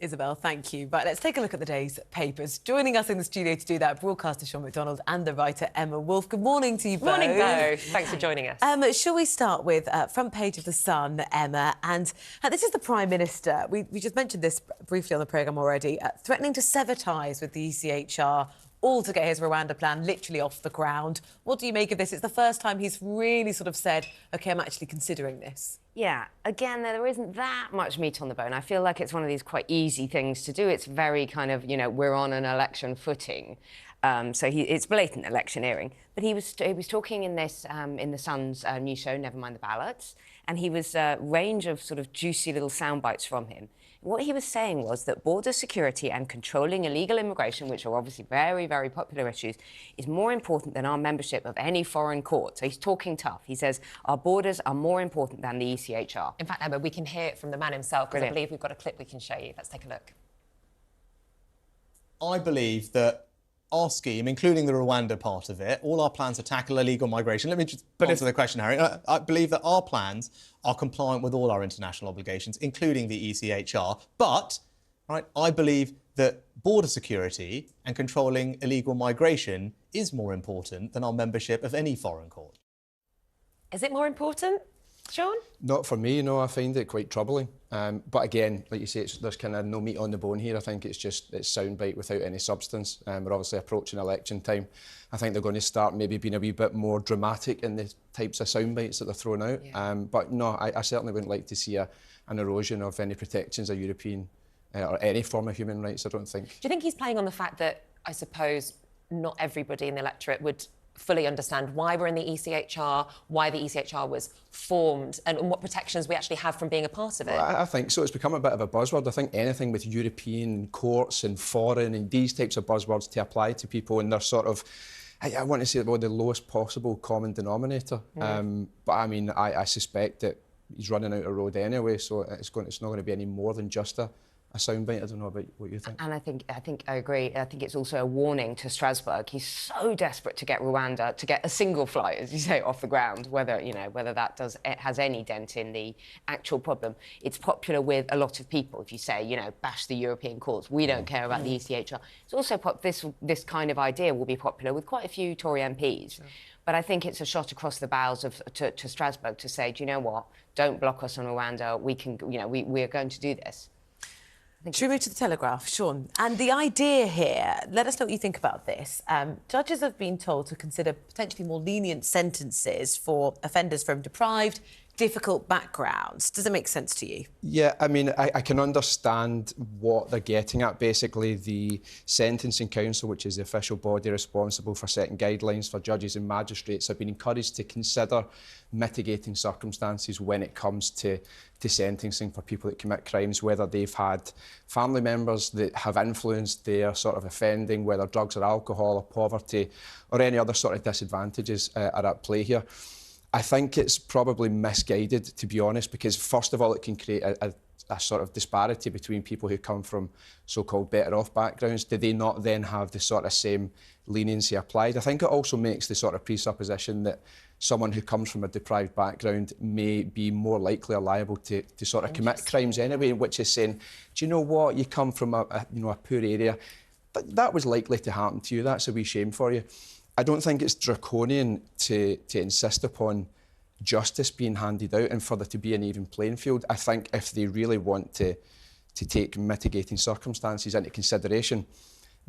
Isabel, thank you. But let's take a look at the day's papers. Joining us in the studio to do that, broadcaster Sean McDonald and the writer Emma Wolfe. Good morning to you both. Morning, Bo. Thanks for joining us. Shall we start with front page of The Sun, Emma? And this is the Prime Minister. We just mentioned this briefly on the programme already, threatening to sever ties with the ECHR, all to get his Rwanda plan literally off the ground. What do you make of this? It's the first time he's really sort of said, OK, I'm actually considering this. Yeah, again, there isn't that much meat on the bone. I feel like it's one of these quite easy things to do. It's very kind of, you know, we're on an election footing. It's blatant electioneering. But he was talking in this, in the Sun's new show, Never Mind the Ballots, and he was a range of sort of juicy little sound bites from him. What he was saying was that border security and controlling illegal immigration, which are obviously very, very popular issues, is more important than our membership of any foreign court. So he's talking tough. He says our borders are more important than the ECHR. In fact, Emma, we can hear it from the man himself, because I believe we've got a clip we can show you. Let's take a look. I believe that our scheme, including the Rwanda part of it, all our plans to tackle illegal migration. Let me just answer the question, Harry. I believe that our plans are compliant with all our international obligations, including the ECHR. But, right, I believe that border security and controlling illegal migration is more important than our membership of any foreign court. Is it more important, Sean? Not for me, no. I find it quite troubling. But again, like you say, there's kind of no meat on the bone here. I think it's soundbite without any substance. We're obviously approaching election time. I think they're going to start maybe being a wee bit more dramatic in the types of soundbites that they're throwing out. Yeah. But no, I certainly wouldn't like to see an erosion of any protections of European or any form of human rights, I don't think. Do you think he's playing on the fact that, I suppose, not everybody in the electorate would fully understand why we're in the ECHR, why the ECHR was formed, and what protections we actually have from being a part of it? Well, I think so. It's become a bit of a buzzword. I think anything with European courts and foreign and these types of buzzwords to apply to people, and they're sort of, I want to say, well, the lowest possible common denominator. Mm. But I mean, I suspect that he's running out of road anyway, so it's not going to be any more than just a soundbite. I don't know about what you think. And I think I agree. I think it's also a warning to Strasbourg. He's so desperate to get Rwanda, to get a single flight, as you say, off the ground, whether that has any dent in the actual problem. It's popular with a lot of people. If you say, you know, bash the European courts, we don't care about the ECHR. It's also this kind of idea will be popular with quite a few Tory MPs. Sure. But I think it's a shot across the bows to Strasbourg to say, do you know what? Don't block us on Rwanda. We can, you know, we are going to do this. Should we move to the Telegraph, Sean? And the idea here, let us know what you think about this. Judges have been told to consider potentially more lenient sentences for offenders from deprived, difficult backgrounds. Does it make sense to you? Yeah, I mean, I can understand what they're getting at. Basically, the Sentencing Council, which is the official body responsible for setting guidelines for judges and magistrates, have been encouraged to consider mitigating circumstances when it comes to sentencing for people that commit crimes, whether they've had family members that have influenced their sort of offending, whether drugs or alcohol or poverty or any other sort of disadvantages are at play here. I think it's probably misguided, to be honest, because first of all, it can create a sort of disparity between people who come from so-called better-off backgrounds. Do they not then have the sort of same leniency applied? I think it also makes the sort of presupposition that someone who comes from a deprived background may be more likely or liable to sort of commit crimes anyway, which is saying, do you know what, you come from a poor area, but that was likely to happen to you, that's a wee shame for you. I don't think it's draconian to insist upon justice being handed out and for there to be an even playing field. I think if they really want to take mitigating circumstances into consideration,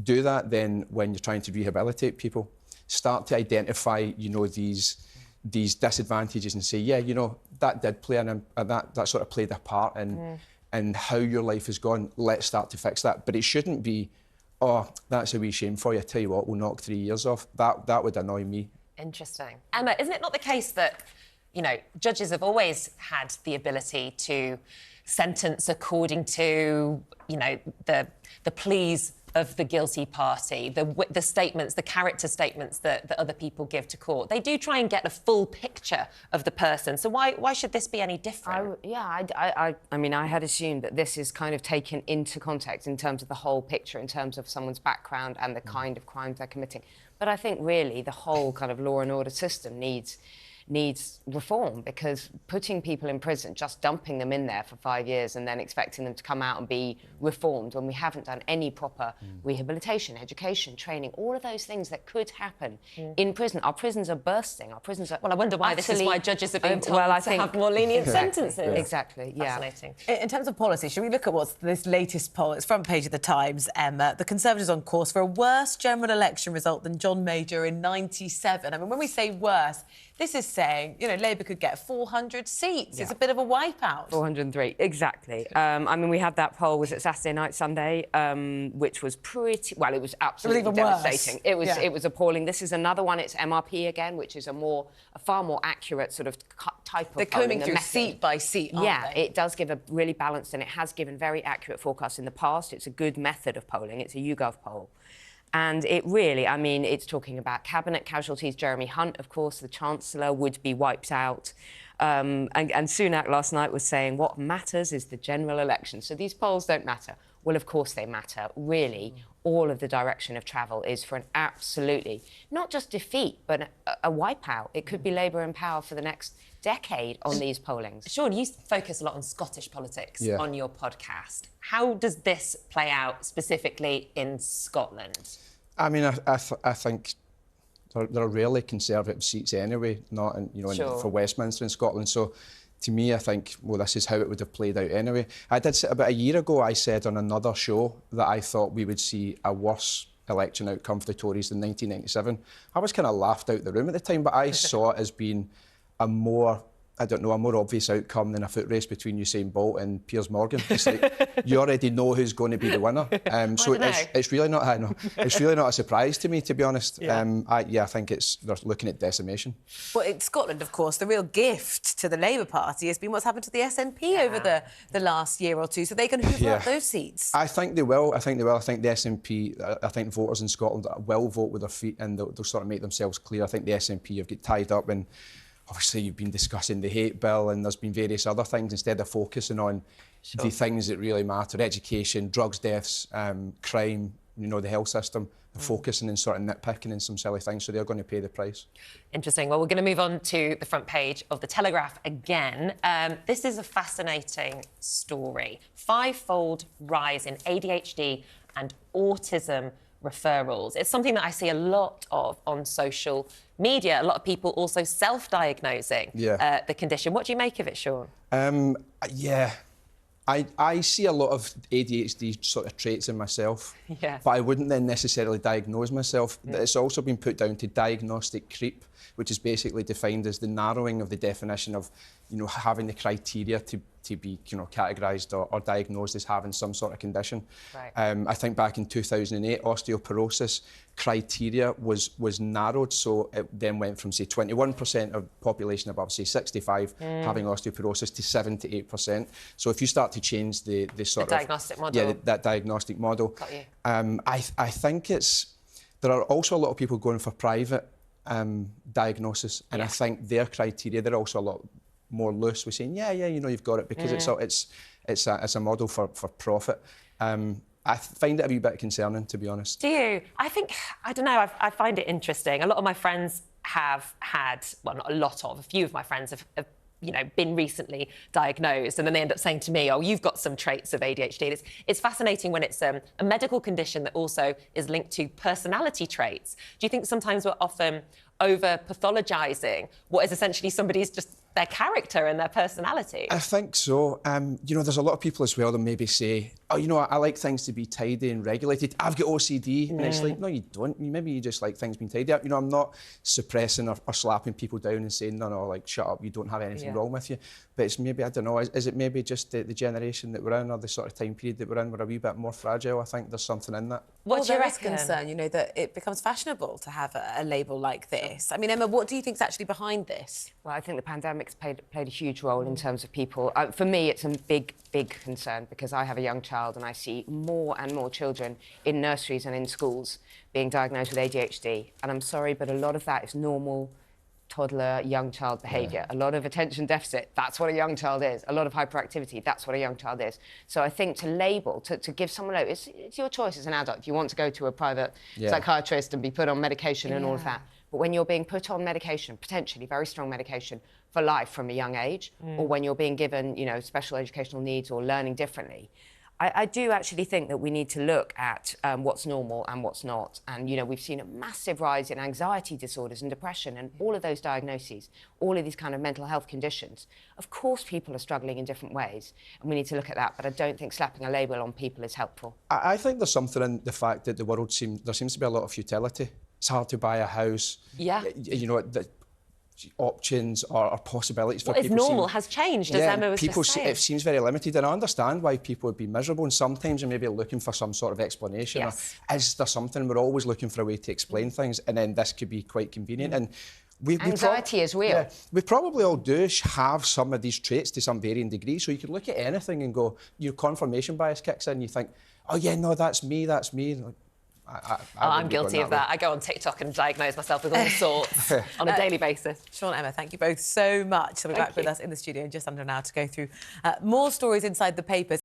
do that then when you're trying to rehabilitate people. Start to identify, you know, these disadvantages and say, yeah, you know, that did play that sort of played a part in how your life has gone. Let's start to fix that. But it shouldn't be, oh, that's a wee shame for you. I tell you what, we'll knock 3 years off. That would annoy me. Interesting. Emma, isn't it not the case that, you know, judges have always had the ability to sentence according to, you know, the pleas of the guilty party, the statements, the character statements that other people give to court? They do try and get a full picture of the person. So why should this be any different? I mean, I had assumed that this is kind of taken into context in terms of the whole picture, in terms of someone's background and the kind of crimes they're committing. But I think really the whole kind of law and order system needs needs reform, because putting people in prison, just dumping them in there for 5 years and then expecting them to come out and be reformed when we haven't done any proper rehabilitation, education, training, all of those things that could happen in prison. Our prisons are bursting. Our prisons are... Well, I wonder why this is why judges are being told to have more lenient sentences. Exactly, yeah. Fascinating. In terms of policy, should we look at what's this latest poll? It's front page of the Times, Emma. The Conservatives on course for a worse general election result than John Major in '97. I mean, when we say worse, this is saying, you know, Labour could get 400 seats. Yeah. It's a bit of a wipeout. 403, exactly. I mean, we had that poll, was it Saturday night, Sunday, which was pretty... Well, it was absolutely even devastating. worse. It was appalling. This is another one, it's MRP again, which is a far more accurate sort of type of They're polling. combing through seat by seat, aren't they? It does give a really balanced, and it has given very accurate forecasts in the past. It's a good method of polling. It's a YouGov poll. And it really, I mean, it's talking about cabinet casualties. Jeremy Hunt, of course, the Chancellor, would be wiped out. And Sunak last night was saying what matters is the general election. So these polls don't matter. Well, of course they matter. Really, all of the direction of travel is for an absolutely, not just defeat, but a wipeout. It could be Labour in power for the next decade on these pollings. Sean, you focus a lot on Scottish politics on your podcast. How does this play out specifically in Scotland? I mean, I think there are rarely Conservative seats anyway, not in, for Westminster in Scotland. So, to me, I think, well, this is how it would have played out anyway. I did say about a year ago, I said on another show that I thought we would see a worse election outcome for the Tories than 1997. I was kind of laughed out the room at the time, but I saw it as being a more obvious outcome than a foot race between Usain Bolt and Piers Morgan. It's like, you already know who's going to be the winner. So it's really not, it's really not a surprise to me, to be honest. I think they're looking at decimation. Well, in Scotland, of course, the real gift to the Labour Party has been what's happened to the SNP over the last year or two, so they can hoover up those seats. I think they will. I think the SNP, I think voters in Scotland will vote with their feet, and they'll sort of make themselves clear. I think the SNP have got tied up in... Obviously, you've been discussing the hate bill, and there's been various other things instead of focusing on the things that really matter: education, drugs, deaths, crime, the health system. They're focusing and sort of nitpicking in some silly things, so they're going to pay the price. Interesting. Well, we're going to move on to the front page of the Telegraph again. This is a fascinating story. 5-fold rise in ADHD and autism referrals. It's something that I see a lot of on social media. A lot of people also self-diagnosing the condition. What do you make of it, Sean? I see a lot of ADHD sort of traits in myself, but I wouldn't then necessarily diagnose myself. It's also been put down to diagnostic creep, which is basically defined as the narrowing of the definition of, having the criteria to be, categorised or diagnosed as having some sort of condition. Right. I think back in 2008, osteoporosis criteria was narrowed, so it then went from, say, 21% of population above, say, 65 having osteoporosis to 7 to 8%. So if you start to change the diagnostic model. that diagnostic model. Got you. I think there are also a lot of people going for private diagnosis, and I think their criteria, they're also a lot more loose with saying, you've got it, because it's a model for profit. I find it a wee bit concerning, to be honest. Do you? I don't know, I find it interesting. A lot of my friends have had, well, not a lot of, a few of my friends have been recently diagnosed, and then they end up saying to me, oh, you've got some traits of ADHD. And it's fascinating when it's a medical condition that also is linked to personality traits. Do you think sometimes we're often over-pathologising what is essentially somebody's just their character and their personality? I think so. There's a lot of people as well that maybe say, oh, I like things to be tidy and regulated. I've got OCD. And it's like, no, you don't. Maybe you just like things being tidy up. I'm not suppressing or slapping people down and saying, no, like, shut up, you don't have anything wrong with you. But it's maybe, I don't know, is it maybe just the generation that we're in, or the sort of time period that we're in, we're a wee bit more fragile? I think there's something in that. What do you there is reckon? concern, that it becomes fashionable to have a label like this. I mean, Emma, what do you think is actually behind this? Well, I think the pandemic's played a huge role in terms of people. For me, it's a big concern, because I have a young child and I see more and more children in nurseries and in schools being diagnosed with ADHD. And I'm sorry, but a lot of that is normal toddler, young child behaviour. A lot of attention deficit, that's what a young child is. A lot of hyperactivity, that's what a young child is. So I think to label, to give someone it's your choice as an adult if you want to go to a private psychiatrist and be put on medication and all of that. But when you're being put on medication, potentially very strong medication, for life from a young age, or when you're being given, you know, special educational needs or learning differently, I do actually think that we need to look at what's normal and what's not. And, you know, we've seen a massive rise in anxiety disorders and depression and all of those diagnoses, all of these kind of mental health conditions. Of course, people are struggling in different ways, and we need to look at that. But I don't think slapping a label on people is helpful. I think there's something in the fact that there seems to be a lot of futility. It's hard to buy a house. Yeah. You know, the options or possibilities for What is people. normal has changed, as Emma was people just saying. It seems very limited, and I understand why people would be miserable, and sometimes you're maybe looking for some sort of explanation. Yes. Or is there something? We're always looking for a way to explain things, and then this could be quite convenient. And Anxiety is real. Yeah, we probably all do have some of these traits to some varying degree, so you could look at anything and go, your confirmation bias kicks in, you think, oh yeah, no, that's me. Like, I'm guilty of that. I go on TikTok and diagnose myself with all sorts on a daily basis. Sean, Emma, thank you both so much. So we're back with us in the studio in just under an hour to go through more stories inside the papers.